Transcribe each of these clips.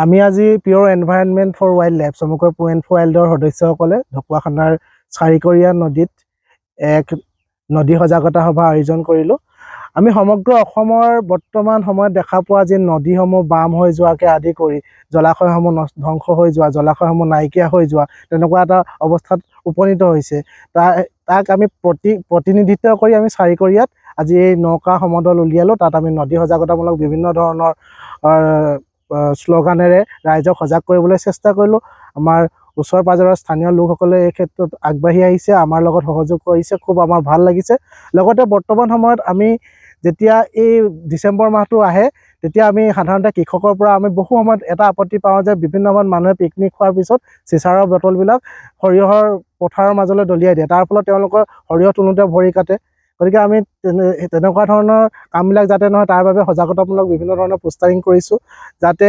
আমি আজি পিয়ৰ environment for wild life চমুকৈ POEN ফৰ ৱাইল্ডৰ সদস্যসকলে ঢকুৱাখানাৰ চাৰিকৰীয়া নদীত এক নদী সজাগতা সভা আয়োজন কৰিলোঁ। আমি সমগ্ৰ অসমৰ বৰ্তমান সময়ত দেখা পোৱা যি নদীসমূহ বাম হৈ যোৱাকে আদি কৰি জলাশয়সমূহ ধ্বংস হৈ যোৱা, জলাশয়সমূহ নাইকিয়া হৈ যোৱা তেনেকুৱা এটা অৱস্থাত উপনীত হৈছে। তাক আমি প্ৰতিনিধিত্ব কৰি আমি চাৰিকৰীয়াত আজি এই নৌকা সমদল উলিয়ালোঁ। তাত আমি নদী সজাগতামূলক বিভিন্ন ধৰণৰ শ্লোগানেৰে ৰাইজক সজাগ কৰিবলৈ চেষ্টা কৰিলোঁ। আমাৰ ওচৰ পাজৰৰ স্থানীয় লোকসকলে এই ক্ষেত্ৰত আগবাঢ়ি আহিছে, আমাৰ লগত সহযোগ কৰিছে, খুব আমাৰ ভাল লাগিছে। লগতে বৰ্তমান সময়ত আমি যেতিয়া এই ডিচেম্বৰ মাহটো আহে তেতিয়া আমি সাধাৰণতে কৃষকৰ পৰা আমি বহু সময়ত এটা আপত্তি পাওঁ যে বিভিন্ন সময়ত মানুহে পিকনিক খোৱাৰ পিছত চিচাৰৰ বটলবিলাক সৰিয়হৰ পথাৰৰ মাজলৈ দলিয়াই দিয়ে। তাৰ ফলত তেওঁলোকৰ সৰিয়হ তোলোতে ভৰি কাটে। গতিকে আমি তেনেকুৱা ধৰণৰ কামবিলাক যাতে নহয় তাৰ বাবে সজাগতামূলক বিভিন্ন ধৰণৰ পোষ্টাৰিং কৰিছোঁ। যাতে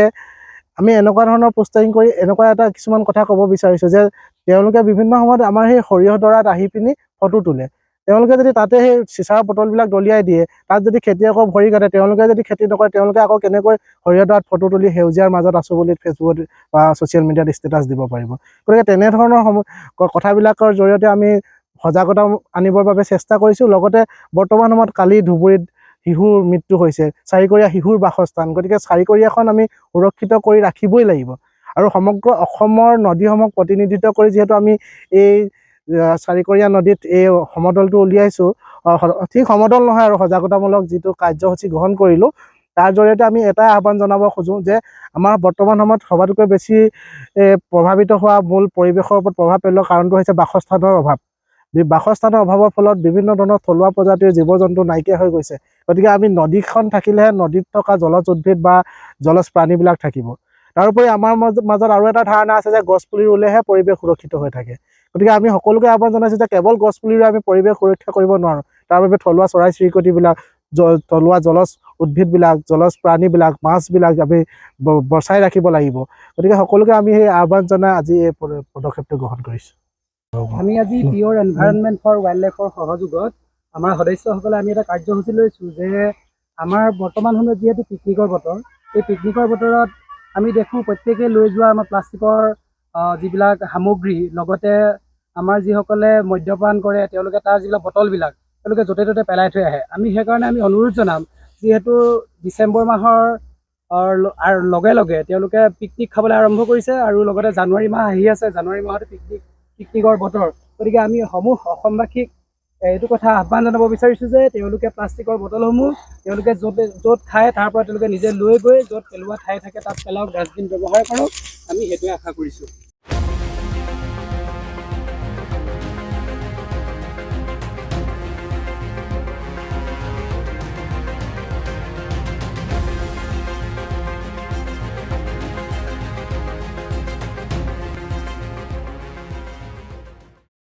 আমি এনেকুৱা ধৰণৰ পোষ্টাৰিং কৰি এনেকুৱা এটা কিছুমান কথা ক'ব বিচাৰিছোঁ যে তেওঁলোকে বিভিন্ন সময়ত আমাৰ সেই সৰিয়হ ডৰাত আহি পিনি ফটো তোলে। তেওঁলোকে যদি তাতে সেই চিচাৰ বটলবিলাক দলিয়াই দিয়ে, তাত যদি খেতিয়কৰ ভৰি কাটে, তেওঁলোকে যদি খেতি নকৰে, তেওঁলোকে আকৌ কেনেকৈ সৰিয়হ ডৰাত ফটো তুলি সেউজীয়াৰ মাজত আছোঁ বুলি ফেচবুকত বা ছ'চিয়েল মিডিয়াত ষ্টেটাছ দিব পাৰিব। গতিকে তেনেধৰণৰ কথাবিলাকৰ জৰিয়তে আমি সজাগতা আনিবৰ বাবে চেষ্টা কৰিছোঁ। লগতে বৰ্তমান সময়ত কালি ধুবুৰীত শিশুৰ মৃত্যু হৈছে, চাৰিকৰীয়া শিশুৰ বাসস্থান। গতিকে চাৰিকৰীয়াখন আমি সুৰক্ষিত কৰি ৰাখিবই লাগিব। আৰু সমগ্ৰ অসমৰ নদীসমূহক প্ৰতিনিধিত্ব কৰি যিহেতু আমি এই চাৰিকৰীয়া নদীত এই সমদলটো উলিয়াইছোঁ, ঠিক সমদল নহয় আৰু সজাগতামূলক যিটো কাৰ্যসূচী গ্ৰহণ কৰিলোঁ, তাৰ জৰিয়তে আমি এটাই আহ্বান জনাব খোজোঁ যে আমাৰ বৰ্তমান সময়ত সবাতোকৈ বেছি প্ৰভাৱিত হোৱা মূল পৰিৱেশৰ ওপৰত প্ৰভাৱ পেলোৱা কাৰণটো হৈছে বাসস্থানৰ অভাৱ। বাসস্থানৰ অভাৱৰ ফলত বিভিন্ন ধৰণৰ থলুৱা প্ৰজাতিৰ জীৱ জন্তু নাইকিয়া হৈ গৈছে। গতিকে আমি নদীখন থাকিলেহে নদীত থকা জলজ উদ্ভিদ বা জলজ প্ৰাণীবিলাক থাকিব। তাৰোপৰি আমাৰ মাজত আৰু এটা ধাৰণা আছে যে গছপুলি ৰুলেহে পৰিৱেশ সুৰক্ষিত হৈ থাকে। গতিকে আমি সকলোকে আহ্বান জনাইছোঁ যে কেৱল গছপুলি ৰুই আমি পৰিৱেশ সুৰক্ষা কৰিব নোৱাৰোঁ। তাৰ বাবে থলুৱা চৰাই চিৰিকটিবিলাক, থলুৱা জলজ উদ্ভিদবিলাক, জলজ প্ৰাণীবিলাক, মাছবিলাক আমি বচাই ৰাখিব লাগিব। গতিকে সকলোকে আমি সেই আহ্বান জনাই আজি এই পদক্ষেপটো গ্ৰহণ কৰিছোঁ। আমি আজি পিয়ৰ এনভাইৰনমেণ্ট ফৰ ৱাইল্ড লাইফৰ সহযোগত আমাৰ সদস্যসকলে আমি এটা কাৰ্যসূচী লৈছোঁ যে আমাৰ বৰ্তমান সময়ত যিহেতু পিকনিকৰ বতৰ, এই পিকনিকৰ বতৰত আমি দেখোঁ প্ৰত্যেকেই লৈ যোৱা আমাৰ প্লাষ্টিকৰ যিবিলাক সামগ্ৰী, লগতে আমাৰ যিসকলে মদ্যপান কৰে তেওঁলোকে তাৰ যিবিলাক বটলবিলাক তেওঁলোকে য'তে ত'তে পেলাই থৈ আহে। আমি সেইকাৰণে আমি অনুৰোধ জনাম, যিহেতু ডিচেম্বৰ মাহৰ লগে লগে তেওঁলোকে পিকনিক খাবলৈ আৰম্ভ কৰিছে আৰু লগতে জানুৱাৰী মাহ আহি আছে, জানুৱাৰী মাহত পিকনিকৰ বতৰ। গতিকে আমি সমূহ অসমবাসীক এইটো কথা আহ্বান জনাব বিচাৰিছোঁ যে তেওঁলোকে প্লাষ্টিকৰ বটলসমূহ তেওঁলোকে য'ত খায় তাৰ পৰা তেওঁলোকে নিজে লৈ গৈ য'ত পেলোৱা ঠাই থাকে তাত পেলাওক, ডাষ্টবিন ব্যৱহাৰ কৰক। আমি সেইটোৱে আশা কৰিছোঁ।